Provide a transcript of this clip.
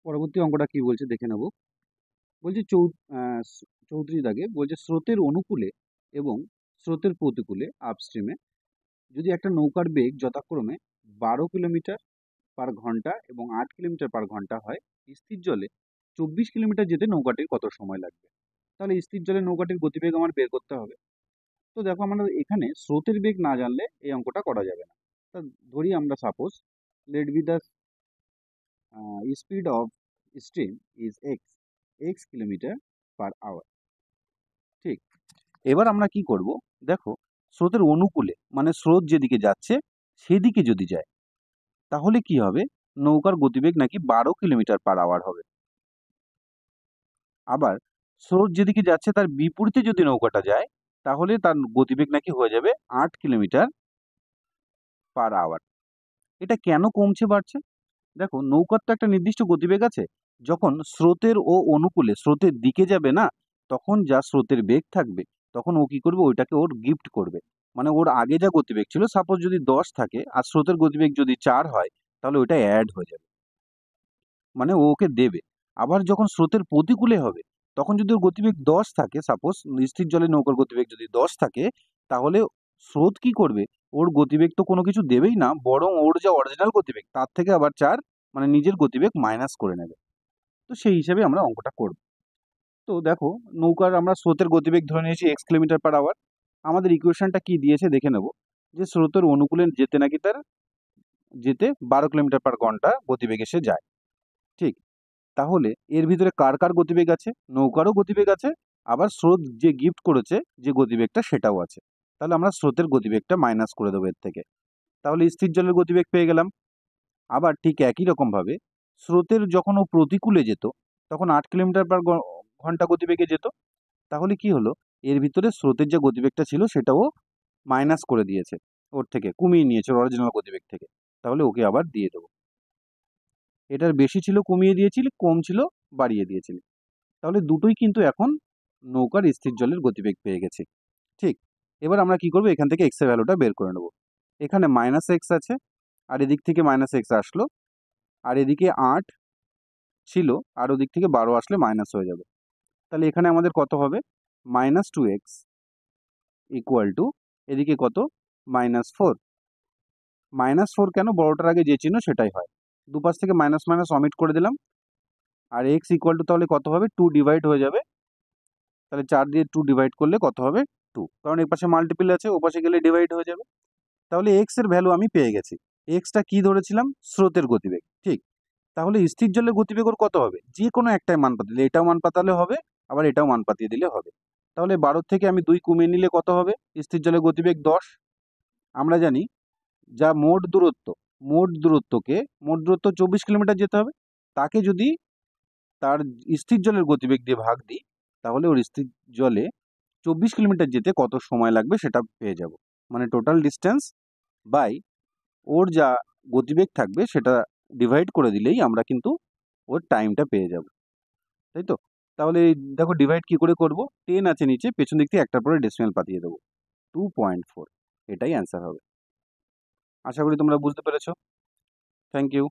পরবর্তী অঙ্কটা কি বলছে দেখে নেব। বলছে 34 দাগে বলছে স্রোতের অনুকূলে এবং স্রোতের প্রতিকূলে আপস্ট্রিমে যদি একটা নৌকার বেগ যথাক্রমে 12 কিলোমিটার/ঘন্টা এবং 8 কিলোমিটার/ঘন্টা হয়, স্থির জলে 24 কিলোমিটার যেতে নৌকাটির কত সময় লাগবে? তাহলে স্থির জলে নৌকাটির গতিবেগ আমার বের করতে হবে। তো দেখো, আমরা এখানে স্রোতের বেগ না জানলে এই অঙ্কটা করা যাবে না। তা ধরি আমরা suppose let be the speed of stream is x kilometre per hour. ঠিক, এবার আমরা কি করব, দেখো স্রোতের অনুকূলে মানে স্রোত যেদিকে যাচ্ছে সেদিকে যদি যায় তাহলে কি হবে, নৌকার গতিবেগ নাকি 12 কিলোমিটার/আওয়ার হবে। আবার স্রোত যেদিকে যাচ্ছে তার বিপরীতে যদি নৌকাটা যায় তাহলে তার গতিবেগ নাকি হয়ে যাবে 8 কিলোমিটার/আওয়ার। এটা কেন কমছে বাড়ছে? দেখো, নৌকার তো একটা নির্দিষ্ট গতিবেগ আছে। যখন স্রোতের ও অনুকূলে স্রোতের দিকে যাবে না, তখন যা স্রোতের বেগ থাকবে তখন ও কি করবে, ওইটাকে ওর গিফট করবে। মানে ওর আগে যা গতিবেগ ছিল, সাপোজ যদি 10 থাকে আর স্রোতের গতিবেগ যদি 4 হয়, তাহলে ওইটা অ্যাড হয়ে যাবে, মানে ও ওকে দেবে। আবার যখন স্রোতের প্রতিকূলে হবে, তখন যদি ওর গতিবেগ 10 থাকে, সাপোজ স্থির জলে নৌকার গতিবেগ যদি 10 থাকে, তাহলে স্রোত কি করবে, ওর গতিবেগ তো কোনো কিছু দেবেই না, বরং ওর যা অরিজিনাল গতিবেগ তার থেকে আবার 4 মানে নিজের গতিবেগ মাইনাস করে নেবে। তো সেই হিসেবে আমরা অঙ্কটা করব। তো দেখো, নৌকার আমরা স্রোতের গতিবেগ ধরে নিয়েছি x কিলোমিটার/আওয়ার। আমাদের ইকুয়েশনটা কি দিয়েছে দেখে নেব, যে স্রোতের অনুকূলে যেতে নাকি তার 12 কিলোমিটার/ঘন্টা গতিবেগে সে যায়। ঠিক, তাহলে এর ভিতরে কার কার গতিবেগ আছে? নৌকারও গতিবেগ আছে, আবার স্রোত যে গিফট করেছে যে গতিবেগটা সেটাও আছে। তাহলে আমরা স্রোতের গতিবেগটা মাইনাস করে দেবো এর থেকে। তাহলে স্থির জলের গতিবেগ পেয়ে গেলাম। আবার ঠিক একই রকমভাবে স্রোতের যখন ও প্রতিকূলে যেত তখন 8 কিলোমিটার/ঘন্টা গতিবেগে যেত। তাহলে কি হলো, এর ভিতরে স্রোতের যে গতিবেগটা ছিল সেটাও মাইনাস করে দিয়েছে, ওর থেকে কমিয়ে নিয়েছে ওর অরিজিনাল গতিবেগ থেকে। তাহলে ওকে আবার দিয়ে দেবো। এটার বেশি ছিল কমিয়ে দিয়েছিল, কম ছিল বাড়িয়ে দিয়েছিল। তাহলে দুটোই কিন্তু এখন নৌকার স্থির জলের গতিবেগ পেয়ে গেছি। ঠিক, এবার আমরা কি করবো, এখান থেকে এক্স এর ভ্যালুটা বের করে নেব। এখানে -x আছে, আর এদিক থেকে -x আসলো, আর এদিকে 8 ছিল, আর ওদিক থেকে 12 আসলে মাইনাস হয়ে যাবে। তাহলে এখানে আমাদের কত হবে, -2x ইকুয়াল টু এদিকে কত, -4। -4 কেন, বড়টার আগে যে চিহ্ন সেটাই হয়। দুপাশ থেকে মাইনাস মাইনাস অমিট করে দিলাম। আর x ইকুয়াল টু তাহলে কত হবে, 2 ডিভাইড হয়ে যাবে। তাহলে 4 দিয়ে 2 ডিভাইড করলে কত হবে, 2, কারণ এই পাশে মাল্টিপল আছে, ও পাশে গেলে ডিভাইড হয়ে যাবে। তাহলে এক্স এর ভ্যালু আমি পেয়ে গেছি। এক্সটা কি ধরেছিলাম, স্রোতের গতিবেগ। ঠিক, তাহলে স্থির জলের গতিবেগ ওর কত হবে, যে কোনো একটাই মান পাতালে, এটাও মান পাতালে হবে, আবার এটাও মান পাতিয়ে দিলে হবে। তাহলে 12 থেকে আমি 2 কমিয়ে নিলে কত হবে, স্থির জলের গতিবেগ 10। আমরা জানি যা মোট দূরত্ব 24 কিলোমিটার যেতে হবে, তাকে যদি তার স্থির জলের গতিবেগ দিয়ে ভাগ দিই, তাহলে ওর স্থির জলে 24 কিলোমিটার যেতে কত সময় লাগবে সেটা পেয়ে যাব। মানে টোটাল ডিস্টেন্স বাই ওর যা গতিবেগ থাকবে সেটা ডিভাইড করে দিলেই আমরা কিন্তু ওর টাইমটা পেয়ে যাব, তাই তো? তাহলে দেখো ডিভাইড কি করে করব, 10 আছে নিচে, পেছন দিক থেকে একটার পরে ডেসিমাল পাঠিয়ে দেবো, 2.4। এটাই অ্যান্সার হবে। আশা করি তোমরা বুঝতে পেরেছো। Thank you.